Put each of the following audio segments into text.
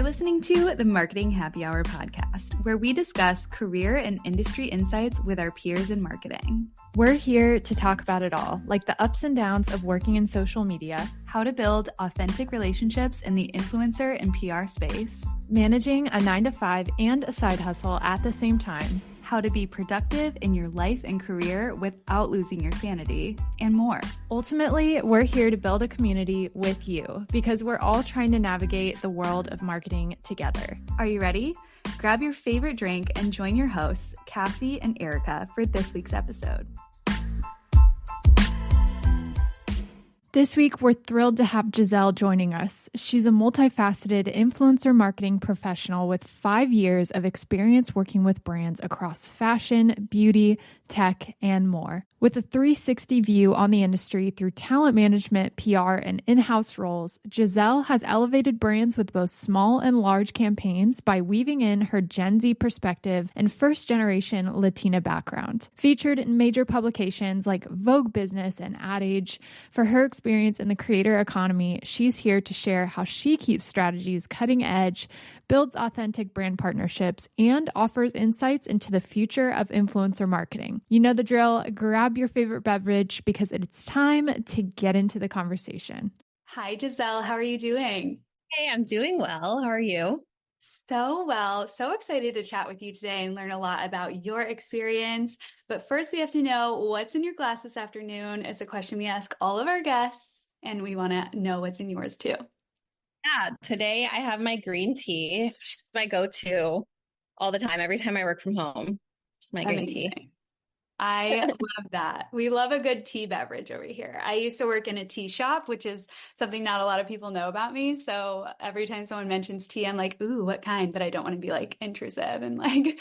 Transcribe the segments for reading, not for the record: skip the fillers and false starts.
listening to the Marketing Happy Hour podcast, where we discuss career and industry insights with our peers in marketing. We're here to talk about it all, like the ups and downs of working in social media, how to build authentic relationships in the influencer and PR space, managing a 9-to-5 and a side hustle at the same time, how to be productive in your life and career without losing your sanity, and more. Ultimately, we're here to build a community with you because we're all trying to navigate the world of marketing together. Are you ready? Grab your favorite drink and join your hosts, Cassie and Erica, for this week's episode. This week, we're thrilled to have Giselle joining us. She's a multifaceted influencer marketing professional with 5 years of experience working with brands across fashion, beauty, tech, and more. With a 360 view on the industry through talent management, PR, and in-house roles, Giselle has elevated brands with both small and large campaigns by weaving in her Gen Z perspective and first-generation Latina background. Featured in major publications like Vogue Business and Ad Age, for her experience in the creator economy, she's here to share how she keeps strategies cutting edge, builds authentic brand partnerships, and offers insights into the future of influencer marketing. You know the drill. Grab your favorite beverage because it's time to get into the conversation. Hi, Giselle. How are you doing? Hey, I'm doing well. How are you? So well. So excited to chat with you today and learn a lot about your experience. But first, we have to know what's in your glass this afternoon. It's a question we ask all of our guests, and we want to know what's in yours too. Yeah, today I have my green tea. It's my go-to all the time. Every time I work from home, it's my green tea. I love that. We love a good tea beverage over here. I used to work in a tea shop, which is something not a lot of people know about me. So every time someone mentions tea, I'm like, ooh, what kind? But I don't want to be like intrusive and like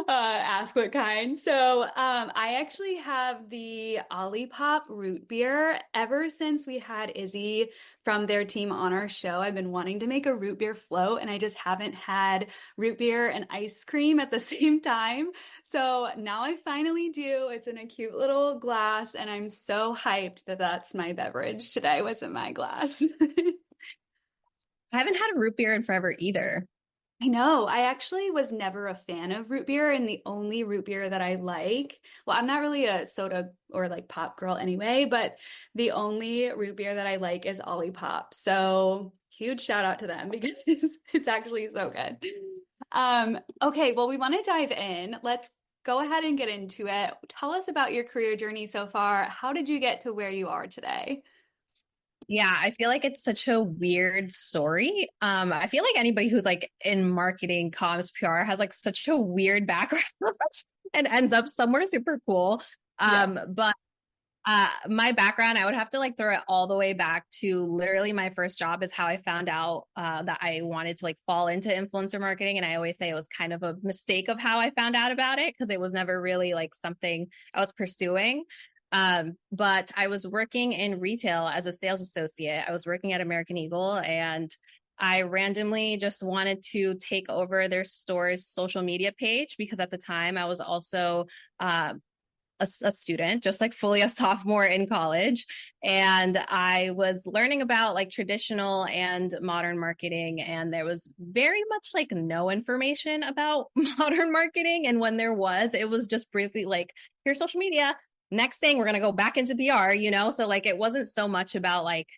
ask what kind. So I actually have the Olipop root beer. Ever since we had Izzy from their team on our show, I've been wanting to make a root beer float, and I just haven't had root beer and ice cream at the same time. So now I finally do. It's in a cute little glass, and I'm so hyped that that's my beverage today. What's in my glass? I haven't had a root beer in forever either. I know. I actually was never a fan of root beer, and the only root beer that I like, well, I'm not really a soda or like pop girl anyway, but the only root beer that I like is Olipop. So huge shout out to them because it's actually so good. Okay, well, we want to dive in. Let's go ahead and get into it. Tell us about your career journey so far. How did you get to where you are today? Yeah, I feel like it's such a weird story. I feel like anybody who's like in marketing, comms, PR has like such a weird background and ends up somewhere super cool. But my background, I would have to like throw it all the way back to literally my first job is how I found out that I wanted to like fall into influencer marketing. And I always say it was kind of a mistake of how I found out about it because it was never really like something I was pursuing. But I was working in retail as a sales associate. I was working at American Eagle, and I randomly just wanted to take over their store's social media page because at the time I was also a student, just like fully a sophomore in college. And I was learning about like traditional and modern marketing. And there was very much like no information about modern marketing. And when there was, it was just briefly like, here's social media. Next thing, we're going to go back into PR, you know? So like, it wasn't so much about like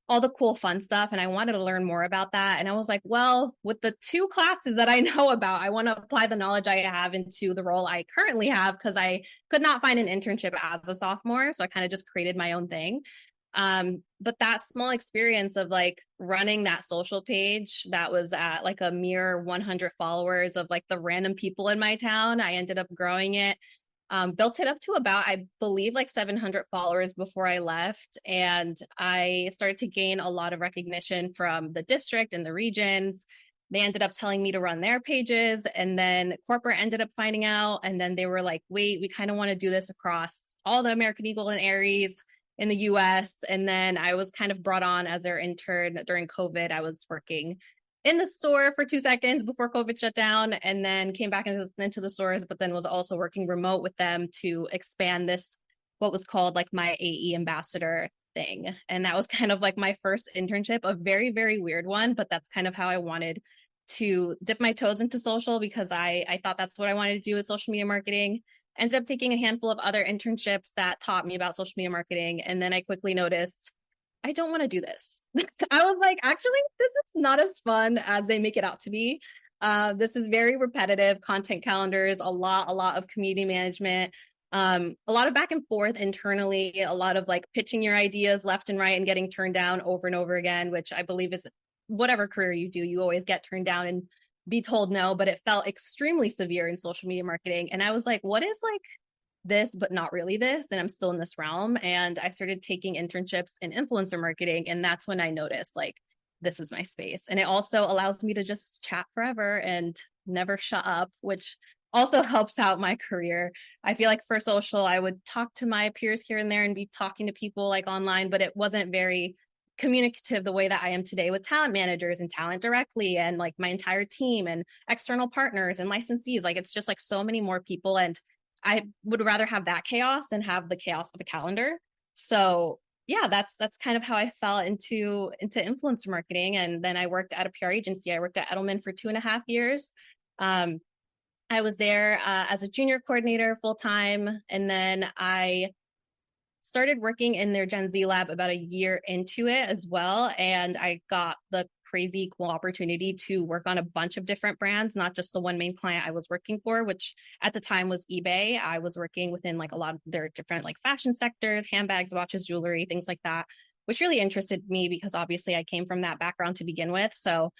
all the cool, fun stuff. And I wanted to learn more about that. And I was like, well, with the 2 classes that I know about, I want to apply the knowledge I have into the role I currently have because I could not find an internship as a sophomore. So I kind of just created my own thing. But that small experience of like running that social page that was at like a mere 100 followers of like the random people in my town, I ended up growing it. Built it up to about, I believe, like 700 followers before I left. And I started to gain a lot of recognition from the district and the regions. They ended up telling me to run their pages. And then corporate ended up finding out. And then they were like, wait, we kind of want to do this across all the American Eagle and Aries in the US. And then I was kind of brought on as their intern during COVID. I was working in the store for 2 seconds before COVID shut down, and then came back into the stores, but then was also working remote with them to expand this, what was called like my AE ambassador thing. And that was kind of like my first internship, a very, very weird one, but that's kind of how I wanted to dip my toes into social because I thought that's what I wanted to do with social media marketing. Ended up taking a handful of other internships that taught me about social media marketing. And then I quickly noticed I don't want to do this. I was like, actually, this is not as fun as they make it out to be. This is very repetitive content calendars, a lot of community management, a lot of back and forth internally, a lot of like pitching your ideas left and right and getting turned down over and over again, which I believe is whatever career you do, you always get turned down and be told no, but it felt extremely severe in social media marketing. And I was like, what is like this, but not really this? And I'm still in this realm. And I started taking internships in influencer marketing. And that's when I noticed like, this is my space. And it also allows me to just chat forever and never shut up, which also helps out my career. I feel like for social, I would talk to my peers here and there and be talking to people like online, but it wasn't very communicative the way that I am today with talent managers and talent directly and like my entire team and external partners and licensees. Like it's just like so many more people. And I would rather have that chaos and have the chaos of a calendar. So yeah, that's kind of how I fell into influencer marketing. And then I worked at a PR agency. I worked at Edelman for 2.5 years. I was there as a junior coordinator full time. And then I started working in their Gen Z lab about a year into it as well. And I got the crazy cool opportunity to work on a bunch of different brands, not just the one main client I was working for, which at the time was eBay. I was working within like a lot of their different like fashion sectors, handbags, watches, jewelry, things like that, which really interested me because obviously I came from that background to begin with. So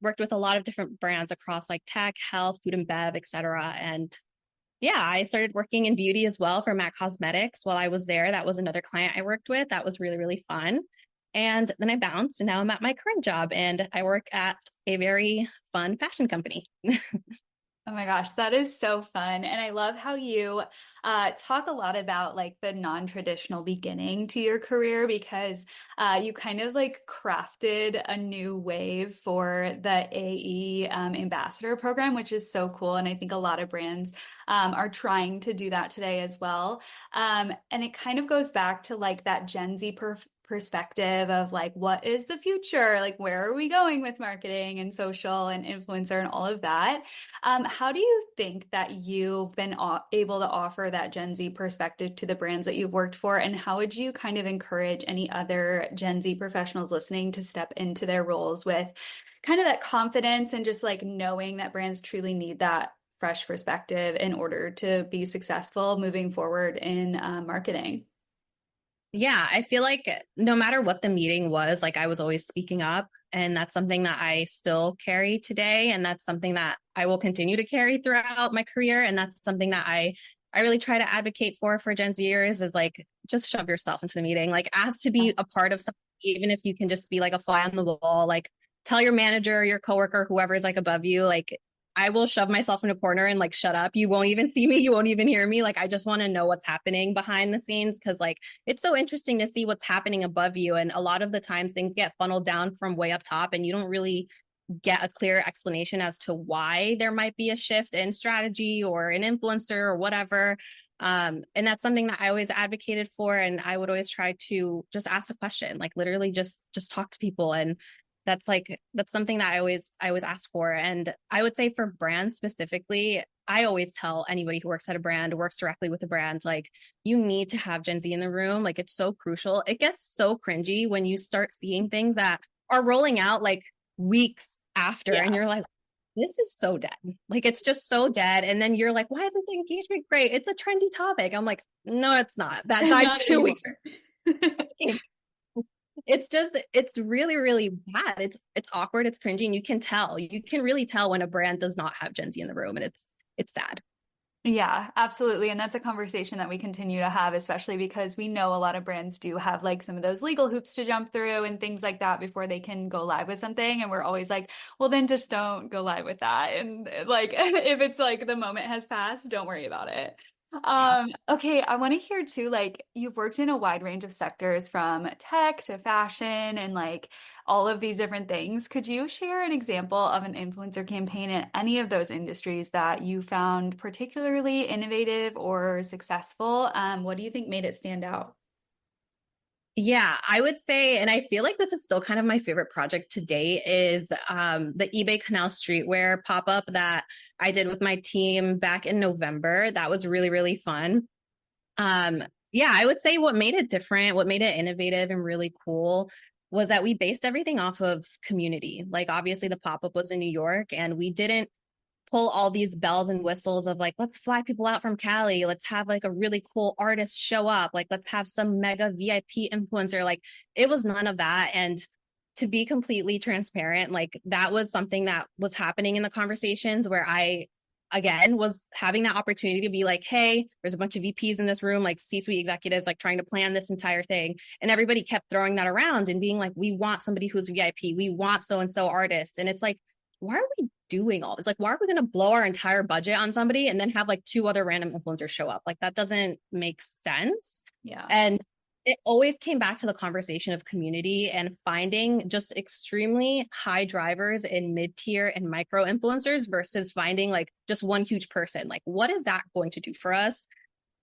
worked with a lot of different brands across like tech, health, food and bev, et cetera. And yeah, I started working in beauty as well for MAC Cosmetics while I was there. That was another client I worked with. That was really, really fun. And then I bounced and now I'm at my current job and I work at a very fun fashion company. Oh my gosh, that is so fun. And I love how you talk a lot about like the non-traditional beginning to your career because you kind of like crafted a new wave for the AE ambassador program, which is so cool. And I think a lot of brands are trying to do that today as well. And it kind of goes back to like that Gen Z perspective of like what is the future, like where are we going with marketing and social and influencer and all of that. How do you think that you've been able to offer that Gen Z perspective to the brands that you've worked for, and how would you kind of encourage any other Gen Z professionals listening to step into their roles with kind of that confidence and just like knowing that brands truly need that fresh perspective in order to be successful moving forward in marketing? Yeah, I feel like no matter what the meeting was, like I was always speaking up. And that's something that I still carry today. And that's something that I will continue to carry throughout my career. And that's something that I really try to advocate for Gen Zers is like, just shove yourself into the meeting, like ask to be a part of something, even if you can just be like a fly on the wall, like tell your manager, your coworker, whoever's like above you, like I will shove myself in a corner and like shut up. You won't even see me. You won't even hear me. Like I just want to know what's happening behind the scenes because like it's so interesting to see what's happening above you. And a lot of the times things get funneled down from way up top and you don't really get a clear explanation as to why there might be a shift in strategy or an influencer or whatever. And that's something that I always advocated for. And I would always try to just ask a question, like literally just talk to people. And that's something that I always ask for. And I would say for brands specifically, I always tell anybody who works at a brand, works directly with a brand, like you need to have Gen Z in the room. Like it's so crucial. It gets so cringy when you start seeing things that are rolling out like weeks after and you're like, this is so dead. Like it's just so dead. And then you're like, why isn't the engagement great? It's a trendy topic. I'm like, no, it's not. That died Not 2 weeks. anymore. It's really, really bad. It's awkward. It's cringy. And you can really tell when a brand does not have Gen Z in the room. And it's sad. Yeah, absolutely. And that's a conversation that we continue to have, especially because we know a lot of brands do have like some of those legal hoops to jump through and things like that before they can go live with something. And we're always like, well, then just don't go live with that. And like, if it's like the moment has passed, don't worry about it. Yeah. Okay, I want to hear too, like you've worked in a wide range of sectors from tech to fashion and like all of these different things. Could you share an example of an influencer campaign in any of those industries that you found particularly innovative or successful? What do you think made it stand out? Yeah, I would say, and I feel like this is still kind of my favorite project to date, is the eBay Canal Streetwear pop-up that I did with my team back in November. That was really, really fun. Um, yeah, I would say what made it different, what made it innovative and really cool was that we based everything off of community. Like obviously the pop-up was in New York and we didn't pull all these bells and whistles of like, let's fly people out from Cali. Let's have like a really cool artist show up. Like, let's have some mega VIP influencer. Like, it was none of that. And to be completely transparent, like, that was something that was happening in the conversations where I, again, was having that opportunity to be like, hey, there's a bunch of VPs in this room, like C-suite executives, like trying to plan this entire thing. And everybody kept throwing that around and being like, we want somebody who's VIP. We want so-and-so artists. And it's like, why are we doing all this? Like, why are we going to blow our entire budget on somebody and then have like two other random influencers show up? Like, that doesn't make sense. Yeah. And it always came back to the conversation of community and finding just extremely high drivers in mid-tier and micro influencers versus finding like just one huge person. Like, what is that going to do for us?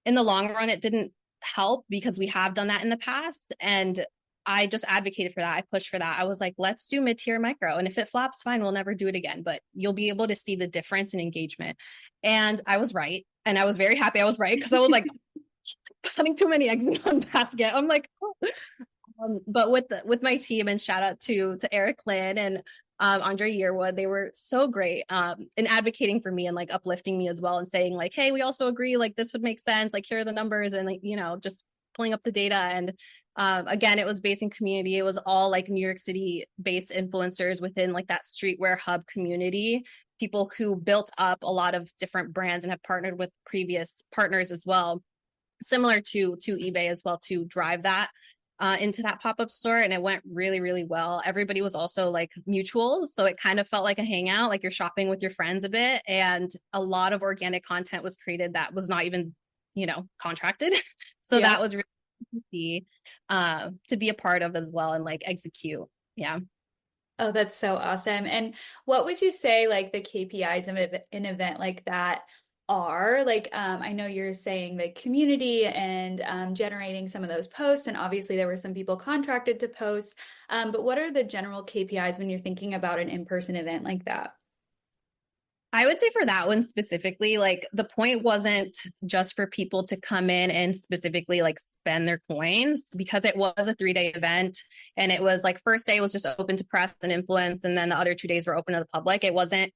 In the long run, it didn't help because we have done that in the past. And I just advocated for that. I pushed for that. I was like, let's do mid-tier micro. And if it flops, fine, we'll never do it again. But you'll be able to see the difference in engagement. And I was right. And I was very happy I was right because I was like putting too many eggs in one basket. I'm like, oh. But with my team, and shout out to Eric Lynn and Andre Yearwood, they were so great in advocating for me and like uplifting me as well and saying like, hey, we also agree, like this would make sense, like here are the numbers, and like, you know, just pulling up the data. And again, it was based in community. It was all like New York City based influencers within like that streetwear hub community, people who built up a lot of different brands and have partnered with previous partners as well, similar to eBay as well, to drive that into that pop-up store. And it went really, really well. Everybody was also like mutuals. So it kind of felt like a hangout, like you're shopping with your friends a bit. And a lot of organic content was created that was not even, you know, contracted. So Yeah. that was really easy to be a part of as well and like execute. Yeah. Oh, that's so awesome. And what would you say like the KPIs of an event like that are? Like, I know you're saying the community and generating some of those posts, and obviously there were some people contracted to post. But what are the general KPIs when you're thinking about an in-person event like that? I would say for that one specifically, like the point wasn't just for people to come in and specifically like spend their coins, because it was a 3-day event. And it was like, first day was just open to press and influence. And then the other 2 days were open to the public. It wasn't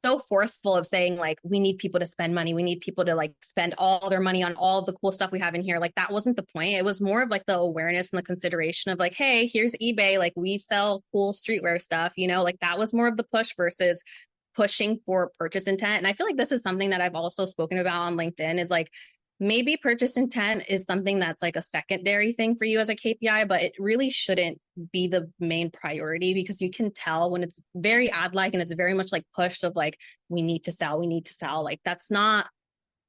so forceful of saying like, we need people to spend money. We need people to like spend all their money on all the cool stuff we have in here. Like that wasn't the point. It was more of like the awareness and the consideration of like, hey, here's eBay. Like we sell cool streetwear stuff, you know, like that was more of the push versus pushing for purchase intent. And I feel like this is something that I've also spoken about on LinkedIn, is like, maybe purchase intent is something that's like a secondary thing for you as a KPI, but it really shouldn't be the main priority, because you can tell when it's very ad-like and it's very much like pushed of like, we need to sell, we need to sell. Like that's not,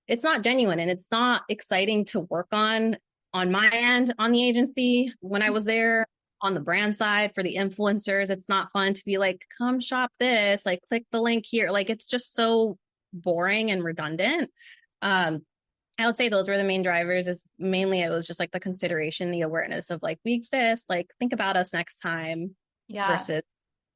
it's not genuine and it's not exciting to work on my end, on the agency. When I was there on the brand side for the influencers, it's not fun to be like, come shop this, like click the link here. Like it's just so boring and redundant. I would say those were the main drivers. Is mainly it was just like the consideration, the awareness of like, we exist, like think about us next time, Yeah. versus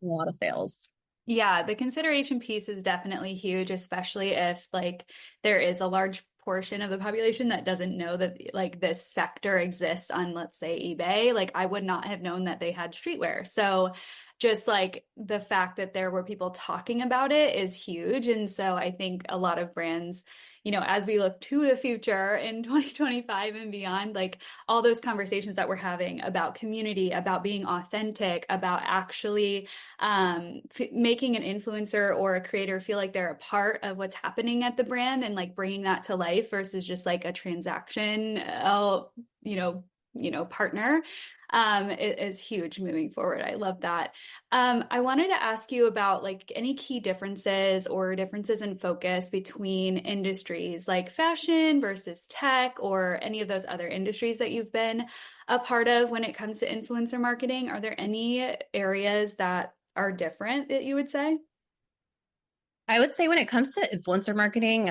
a lot of sales. Yeah, the consideration piece is definitely huge, especially if like there is a large portion of the population that doesn't know that like this sector exists on, let's say, eBay. Like I would not have known that they had streetwear. So just like the fact that there were people talking about it is huge. And so I think a lot of brands, you know, as we look to the future in 2025 and beyond, like all those conversations that we're having about community, about being authentic, about actually making an influencer or a creator feel like they're a part of what's happening at the brand and like bringing that to life versus just like a transaction, partner, is huge moving forward. I love that. I wanted to ask you about like any key differences or differences in focus between industries like fashion versus tech or any of those other industries that you've been a part of when it comes to influencer marketing. Are there any areas that are different that you would say? I would say when it comes to influencer marketing,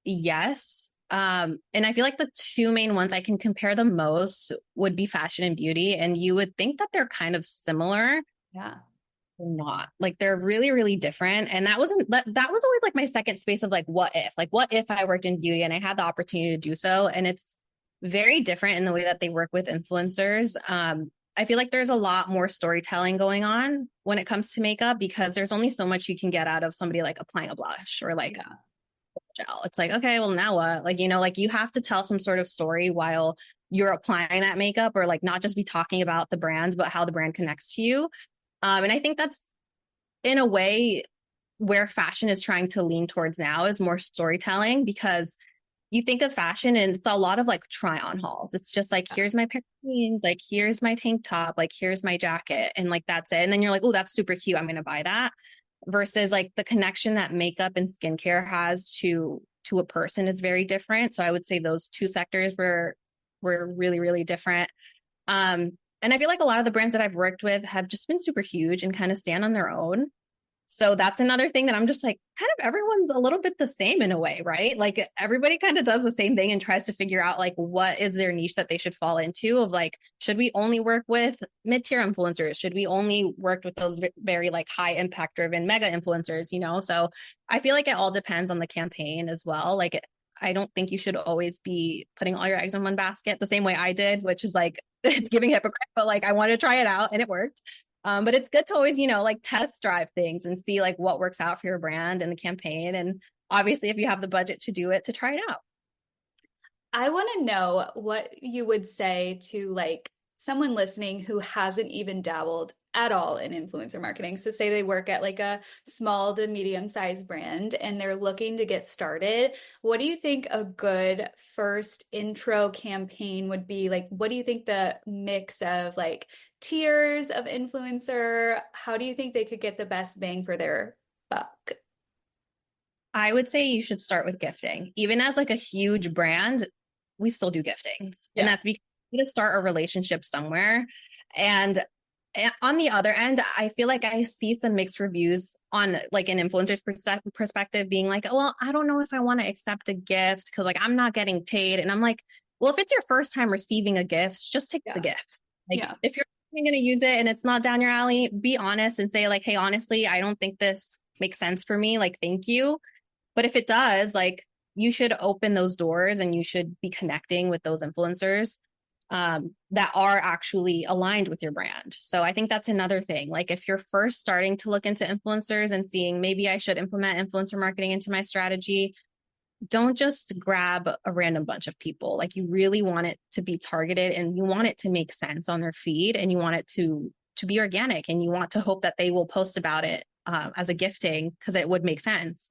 yes. And I feel like the two main ones I can compare the most would be fashion and beauty. And you would think that they're kind of similar. Yeah. They're not. Like they're really, really different. And that was always like my second space of like, what if I worked in beauty and I had the opportunity to do so? And it's very different in the way that they work with influencers. I feel like there's a lot more storytelling going on when it comes to makeup because there's only so much you can get out of somebody like applying a blush or like Yeah. gel. It's like, okay, well, now what? Like, like you have to tell some sort of story while you're applying that makeup or like not just be talking about the brands, but how the brand connects to you. And I think that's in a way where fashion is trying to lean towards now is more storytelling because you think of fashion and it's a lot of like try on hauls. It's just like, here's my pair of jeans, like, here's my tank top, like, here's my jacket. And like, that's it. And then you're like, oh, that's super cute. I'm going to buy that versus like the connection that makeup and skincare has to a person is very different. So I would say those two sectors were really, really different. And I feel like a lot of the brands that I've worked with have just been super huge and kind of stand on their own. So that's another thing that I'm just like, kind of everyone's a little bit the same in a way, right? Like everybody kind of does the same thing and tries to figure out like what is their niche that they should fall into of like, should we only work with mid-tier influencers? Should we only work with those very like high impact driven mega influencers, So I feel like it all depends on the campaign as well. Like I don't think you should always be putting all your eggs in one basket the same way I did, which is like, it's giving hypocrite, but like I wanted to try it out and it worked. But it's good to always, like test drive things and see like what works out for your brand and the campaign. And obviously, if you have the budget to do it, to try it out. I want to know what you would say to like someone listening who hasn't even dabbled at all in influencer marketing. So say they work at like a small to medium sized brand and they're looking to get started. What do you think a good first intro campaign would be? Like, what do you think the mix of like tiers of influencer? How do you think they could get the best bang for their buck? I would say you should start with gifting. Even as like a huge brand, we still do giftings. And Yeah. that's because you need to start a relationship somewhere. And on the other end, I feel like I see some mixed reviews on like an influencer's perspective being like, oh, well, I don't know if I want to accept a gift because like I'm not getting paid. And I'm like, well, if it's your first time receiving a gift, just take the gift. Like if you're going to use it and it's not down your alley, be honest and say like, hey, honestly, I don't think this makes sense for me. Like, thank you. But if it does, like you should open those doors and you should be connecting with those influencers that are actually aligned with your brand. So I think that's another thing. Like if you're first starting to look into influencers and seeing maybe I should implement influencer marketing into my strategy, don't just grab a random bunch of people. Like you really want it to be targeted and you want it to make sense on their feed and you want it to be organic and you want to hope that they will post about it as a gifting because it would make sense.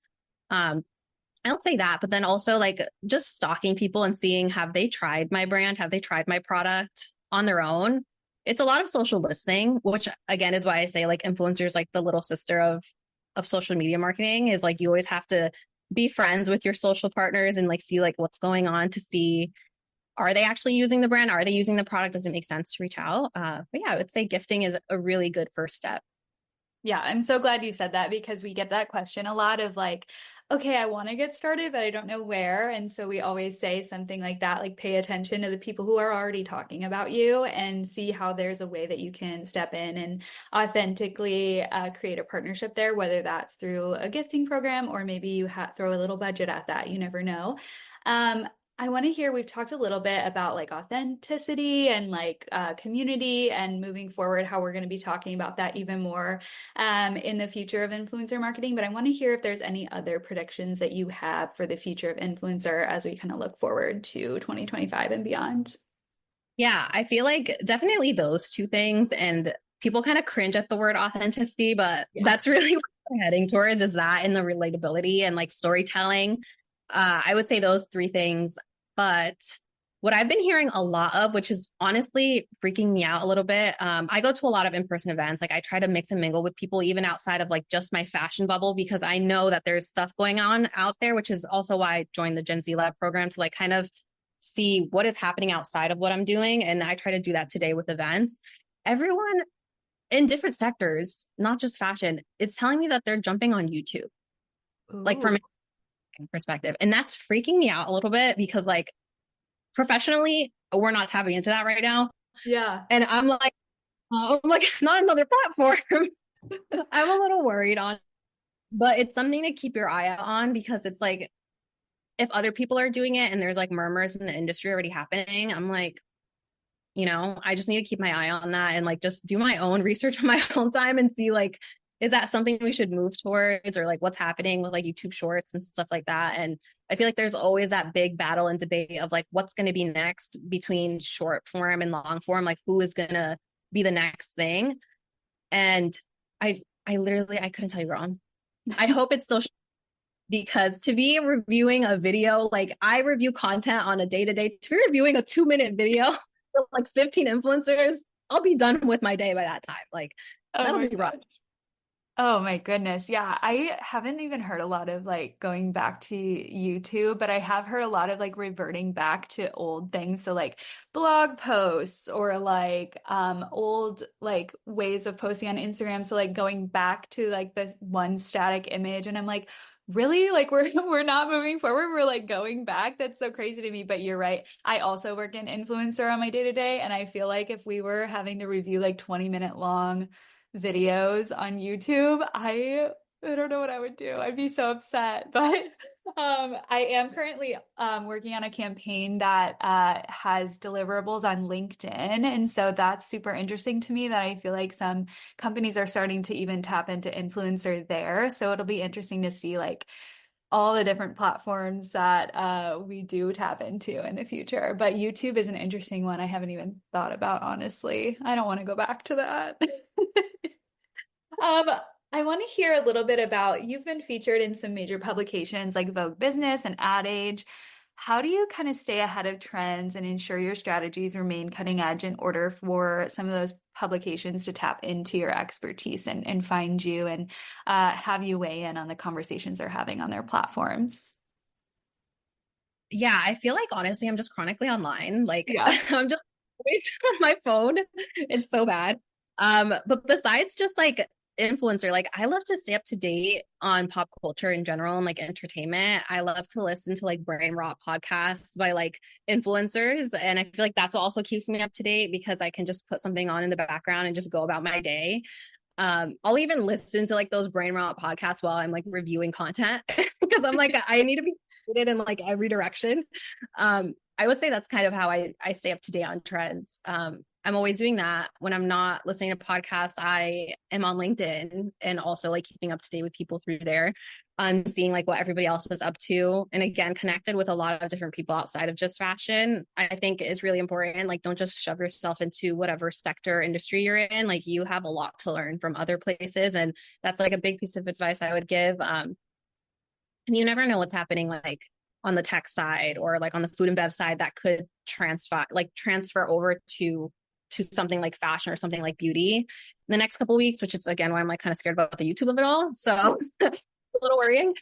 I'll say that, but then also like just stalking people and seeing, have they tried my brand? Have they tried my product on their own? It's a lot of social listening, which again is why I say like influencers, like the little sister of social media marketing is like, you always have to be friends with your social partners and like, see like what's going on to see, are they actually using the brand? Are they using the product? Does it make sense to reach out? But yeah, I would say gifting is a really good first step. Yeah, I'm so glad you said that because we get that question a lot of like, okay, I want to get started, but I don't know where. And so we always say something like that, like pay attention to the people who are already talking about you and see how there's a way that you can step in and authentically create a partnership there, whether that's through a gifting program or maybe you throw a little budget at that. You never know. I want to hear, we've talked a little bit about like authenticity and like community and moving forward, how we're going to be talking about that even more in the future of influencer marketing. But I want to hear if there's any other predictions that you have for the future of influencer as we kind of look forward to 2025 and beyond. Yeah, I feel like definitely those two things. And people kind of cringe at the word authenticity, but that's really what we're heading towards is that and the relatability and like storytelling. I would say those three things. But what I've been hearing a lot of, which is honestly freaking me out a little bit, I go to a lot of in-person events. Like I try to mix and mingle with people, even outside of like just my fashion bubble, because I know that there's stuff going on out there, which is also why I joined the Gen Z Lab program to like kind of see what is happening outside of what I'm doing. And I try to do that today with events. Everyone in different sectors, not just fashion, is telling me that they're jumping on YouTube. Like from perspective. And that's freaking me out a little bit because like professionally, we're not tapping into that right now. Yeah. And I'm like, not another platform. I'm a little worried on, but it's something to keep your eye out on because it's like, if other people are doing it and there's like murmurs in the industry already happening, I'm like, I just need to keep my eye on that and like just do my own research on my own time and see like, is that something we should move towards or like what's happening with like YouTube shorts and stuff like that. And I feel like there's always that big battle and debate of like what's going to be next between short form and long form, like who is going to be the next thing. And I literally, I couldn't tell you wrong. I hope it's still because to be reviewing a video, like I review content on a day-to-day, to be reviewing a 2-minute video with like 15 influencers, I'll be done with my day by that time. Like Oh that'll my be rough. God. Oh my goodness. Yeah. I haven't even heard a lot of like going back to YouTube, but I have heard a lot of like reverting back to old things. So like blog posts or like old like ways of posting on Instagram. So like going back to like this one static image. And I'm like, really? Like we're not moving forward. We're like going back. That's so crazy to me. But you're right. I also work in influencer on my day-to-day. And I feel like if we were having to review like 20-minute long videos on YouTube, I don't know what I would do. I'd be so upset. But I am currently working on a campaign that has deliverables on LinkedIn. And so that's super interesting to me that I feel like some companies are starting to even tap into influencer there. So it'll be interesting to see like all the different platforms that we do tap into in the future. But YouTube is an interesting one I haven't even thought about, honestly. I don't want to go back to that. Um, I want to hear a little bit about you've been featured in some major publications like Vogue Business and Ad Age. How do you kind of stay ahead of trends and ensure your strategies remain cutting edge in order for some of those publications to tap into your expertise and find you and have you weigh in on the conversations they're having on their platforms? Yeah, I feel like honestly, I'm just chronically online. Like Yeah. I'm just always on my phone. It's so bad. But besides just like influencer, like I love to stay up to date on pop culture in general and like entertainment. I love to listen to like brain rot podcasts by like influencers. And I feel like that's what also keeps me up to date because I can just put something on in the background and just go about my day. I'll even listen to like those brain rot podcasts while I'm like reviewing content because I'm like, I need to be in like every direction. I would say that's kind of how I stay up to date on trends. I'm always doing that. When I'm not listening to podcasts, I am on LinkedIn and also like keeping up to date with people through there. Seeing like what everybody else is up to. And again, connected with a lot of different people outside of just fashion, I think is really important. Like, don't just shove yourself into whatever sector industry you're in. Like you have a lot to learn from other places. And that's like a big piece of advice I would give. And you never know what's happening like on the tech side or like on the food and bev side that could transfer over to something like fashion or something like beauty in the next couple of weeks, which is again why I'm like kind of scared about the YouTube of it all. So it's a little worrying.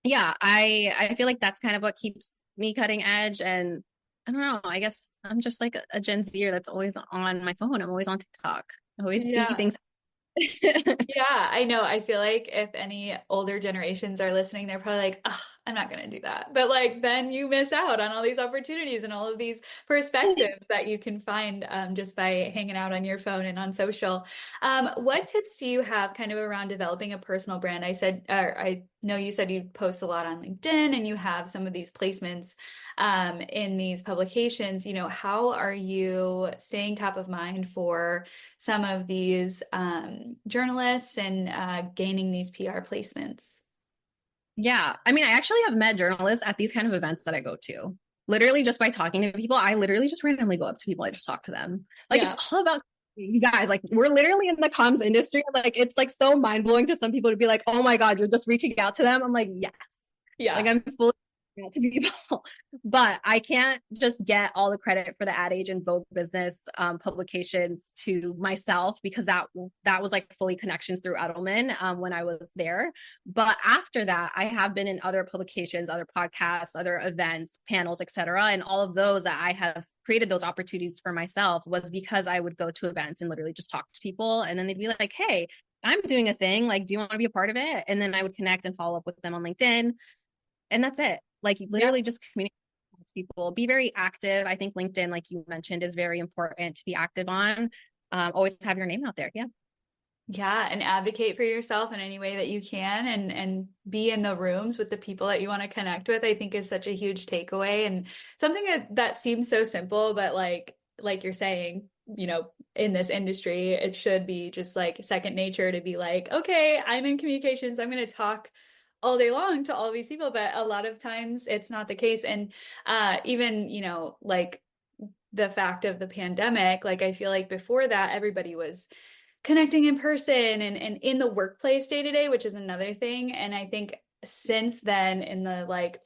Yeah, I feel like that's kind of what keeps me cutting edge. And I don't know, I guess I'm just like a Gen Zer that's always on my phone. I'm always on TikTok. I always see Yeah. things. Yeah, I know. I feel like if any older generations are listening, they're probably like, oh, I'm not going to do that. But like, then you miss out on all these opportunities and all of these perspectives that you can find just by hanging out on your phone and on social. What tips do you have kind of around developing a personal brand? I know you said you post a lot on LinkedIn and you have some of these placements in these publications. How are you staying top of mind for some of these journalists and gaining these PR placements? Yeah. I mean, I actually have met journalists at these kind of events that I go to. Literally just by talking to people, I literally just randomly go up to people. I just talk to them. Like Yeah. it's all about you guys. Like we're literally in the comms industry. Like it's like so mind blowing to some people to be like, oh my God, you're just reaching out to them. I'm like, yes. Like Yeah. I'm fully to people, but I can't just get all the credit for the Ad Age and Vogue Business publications to myself because that was like fully connections through Edelman when I was there. But after that, I have been in other publications, other podcasts, other events, panels, etc. And all of those that I have created those opportunities for myself was because I would go to events and literally just talk to people, and then they'd be like, "Hey, I'm doing a thing. Like, do you want to be a part of it? And then I would connect and follow up with them on LinkedIn. And that's it. Like, you Yeah. literally just communicate with people, be very active. I think LinkedIn, like you mentioned, is very important to be active on. Always have your name out there. Yeah. Yeah, and advocate for yourself in any way that you can and be in the rooms with the people that you want to connect with, I think is such a huge takeaway and something that seems so simple, but like you're saying, in this industry, it should be just like second nature to be like, okay, I'm in communications, I'm going to talk all day long to all these people, but a lot of times it's not the case. And even, like the fact of the pandemic, like I feel like before that, everybody was connecting in person and in the workplace day to day, which is another thing. And I think since then, in the like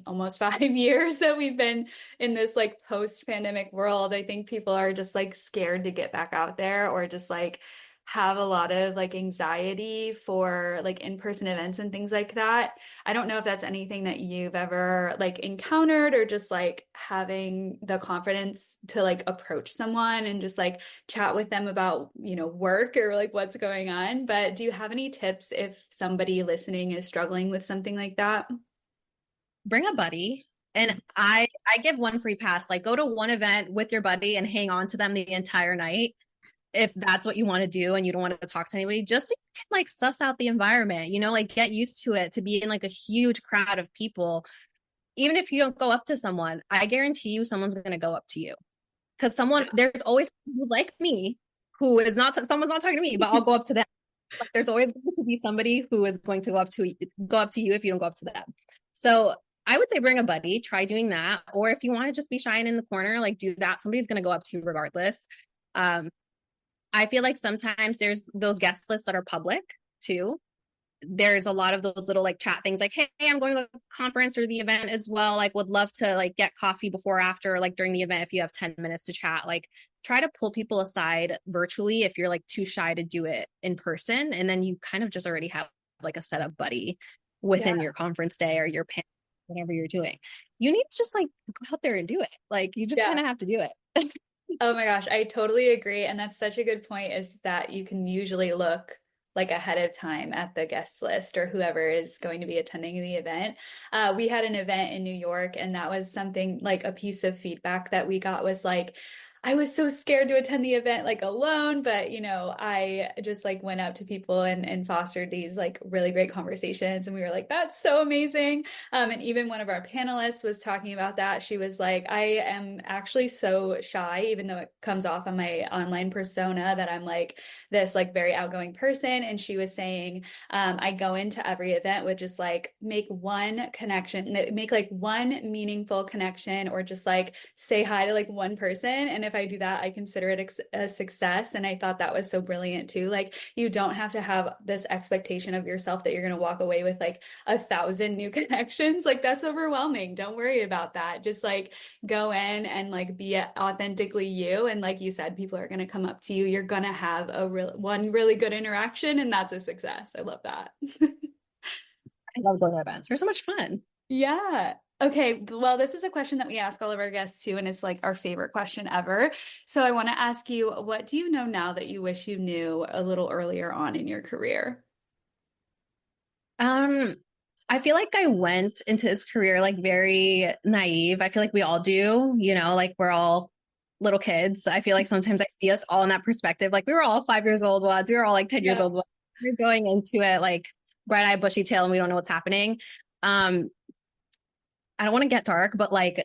almost 5 years that we've been in this like post-pandemic world, I think people are just like scared to get back out there or just like have a lot of like anxiety for like in-person events and things like that. I don't know if that's anything that you've ever like encountered or just like having the confidence to like approach someone and just like chat with them about, work or like what's going on. But do you have any tips if somebody listening is struggling with something like that? Bring a buddy. And I give one free pass. Like, go to one event with your buddy and hang on to them the entire night if that's what you want to do and you don't want to talk to anybody, just to like suss out the environment, like get used to it, to be in like a huge crowd of people. Even if you don't go up to someone, I guarantee you someone's going to go up to you because there's always who's like me who is not, someone's not talking to me, but I'll go up to them. Like, there's always going to be somebody who is going to go up to you if you don't go up to them. So I would say bring a buddy, try doing that. Or if you want to just be shy and in the corner, like do that. Somebody's going to go up to you regardless. I feel like sometimes there's those guest lists that are public too. There's a lot of those little like chat things like, hey, I'm going to the conference or the event as well. Like, would love to like get coffee before or after, like during the event, if you have 10 minutes to chat. Like, try to pull people aside virtually if you're like too shy to do it in person. And then you kind of just already have like a setup buddy within Yeah. your conference day or your panel, whatever you're doing. You need to just like go out there and do it. Like, you just Yeah. kind of have to do it. Oh my gosh, I totally agree. And that's such a good point is that you can usually look like ahead of time at the guest list or whoever is going to be attending the event. We had an event in New York, and that was something like a piece of feedback that we got was like, I was so scared to attend the event like alone, but I just like went up to people and fostered these like really great conversations. And we were like, that's so amazing. And even one of our panelists was talking about that. She was like, I am actually so shy, even though it comes off on my online persona that I'm like this like very outgoing person. And she was saying, I go into every event with just like make one connection, make like one meaningful connection, or just like say hi to like one person. And if I do that, I consider it a success. And I thought that was so brilliant too. Like, you don't have to have this expectation of yourself that you're going to walk away with like 1,000 new connections. Like, that's overwhelming. Don't worry about that. Just like go in and like be authentically you. And like you said, people are going to come up to you. You're going to have one really good interaction, and that's a success. I love that. I love going to events. They're so much fun. Yeah. Okay. Well, this is a question that we ask all of our guests too, and it's like our favorite question ever. So I want to ask you, what do you know now that you wish you knew a little earlier on in your career? Um, I feel like I went into this career like very naive. I feel like we all do, like we're all little kids. I feel like sometimes I see us all in that perspective. Like, we were all 5 years old once, we were all like 10 years Yeah. old once. We're going into it like bright-eyed, bushy tail, and we don't know what's happening. Um, I don't want to get dark, but like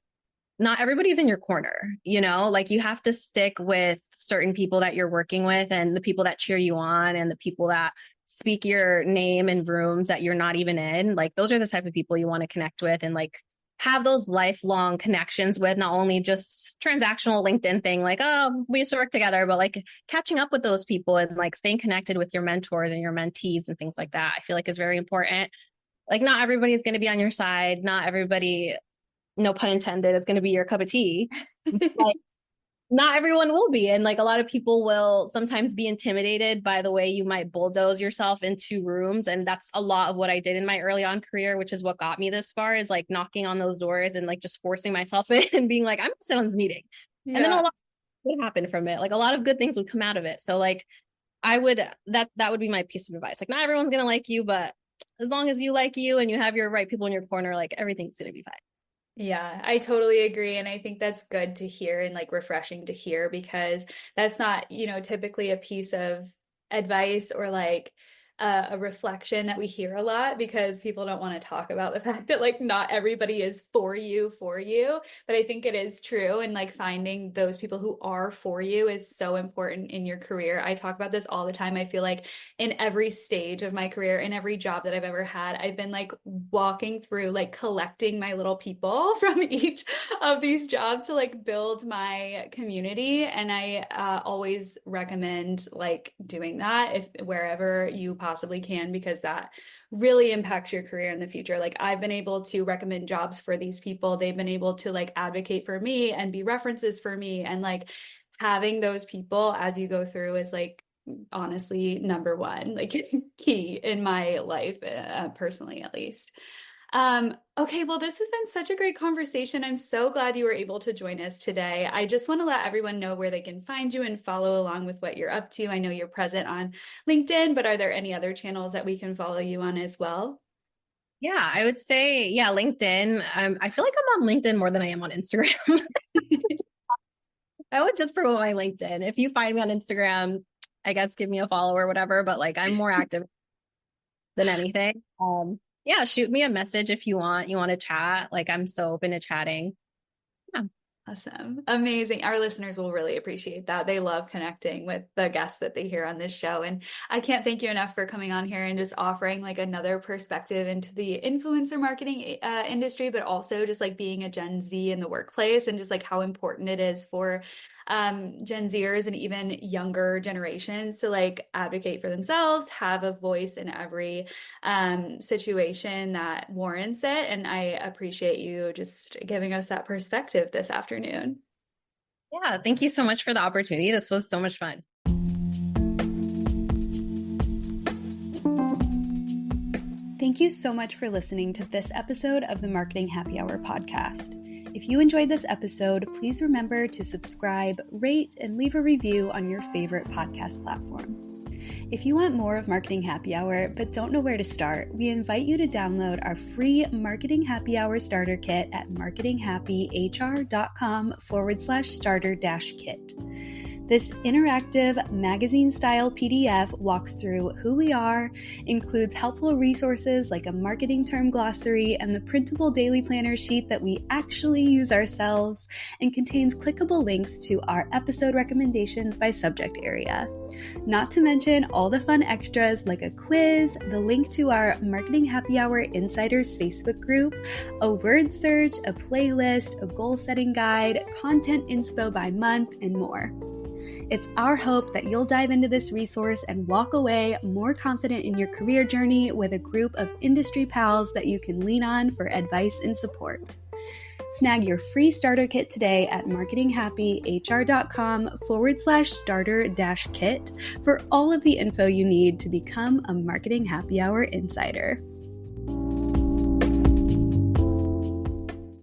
not everybody's in your corner, like you have to stick with certain people that you're working with and the people that cheer you on and the people that speak your name in rooms that you're not even in. Like, those are the type of people you want to connect with and like have those lifelong connections with, not only just transactional LinkedIn thing, like, oh, we used to work together, but like catching up with those people and like staying connected with your mentors and your mentees and things like that, I feel like is very important. Like, not everybody's going to be on your side. Not everybody, no pun intended, it's going to be your cup of tea. Like, not everyone will be. And like a lot of people will sometimes be intimidated by the way you might bulldoze yourself into rooms. And that's a lot of what I did in my early on career, which is what got me this far, is like knocking on those doors and like just forcing myself in and being like, I'm going to sit on this meeting. And then a Yeah. lot would happen from it. Like, a lot of good things would come out of it. So like, that would be my piece of advice. Like, not everyone's gonna like you, but as long as you like you and you have your right people in your corner, like everything's gonna be fine. Yeah, I totally agree. And I think that's good to hear and like refreshing to hear because that's not, typically a piece of advice or like a reflection that we hear a lot because people don't want to talk about the fact that like not everybody is for you, for you. But I think it is true. And like finding those people who are for you is so important in your career. I talk about this all the time. I feel like in every stage of my career, in every job that I've ever had, I've been like walking through, like collecting my little people from each of these jobs to like build my community. And I always recommend like doing that if wherever you possibly can, because that really impacts your career in the future. Like I've been able to recommend jobs for these people. They've been able to like advocate for me and be references for me. And like having those people as you go through is like honestly number one, like key in my life, personally, at least. Okay, well, this has been such a great conversation. I'm so glad you were able to join us today. I just want to let everyone know where they can find you and follow along with what you're up to. I know you're present on LinkedIn, but are there any other channels that we can follow you on as well? Yeah, I would say, yeah, LinkedIn. I feel like I'm on LinkedIn more than I am on Instagram. I would just promote my LinkedIn. If you find me on Instagram, I guess give me a follow or whatever, but like I'm more active than anything. Yeah, shoot me a message if you want to chat. Like I'm so open to chatting. Yeah. Awesome. Amazing. Our listeners will really appreciate that. They love connecting with the guests that they hear on this show. And I can't thank you enough for coming on here and just offering like another perspective into the influencer marketing industry, but also just like being a Gen Z in the workplace and just like how important it is for Gen Zers and even younger generations to like advocate for themselves, have a voice in every situation that warrants it. And I appreciate you just giving us that perspective this afternoon. Yeah, thank you so much for the opportunity. This was so much fun. Thank you so much for listening to this episode of the Marketing Happy Hour podcast. If you enjoyed this episode, please remember to subscribe, rate, and leave a review on your favorite podcast platform. If you want more of Marketing Happy Hour but don't know where to start, we invite you to download our free Marketing Happy Hour starter kit at marketinghappyhr.com/starter-kit. This interactive magazine-style PDF walks through who we are, includes helpful resources like a marketing term glossary and the printable daily planner sheet that we actually use ourselves, and contains clickable links to our episode recommendations by subject area. Not to mention all the fun extras like a quiz, the link to our Marketing Happy Hour Insiders Facebook group, a word search, a playlist, a goal-setting guide, content inspo by month, and more. It's our hope that you'll dive into this resource and walk away more confident in your career journey with a group of industry pals that you can lean on for advice and support. Snag your free starter kit today at marketinghappyhr.com/starter-kit for all of the info you need to become a Marketing Happy Hour insider.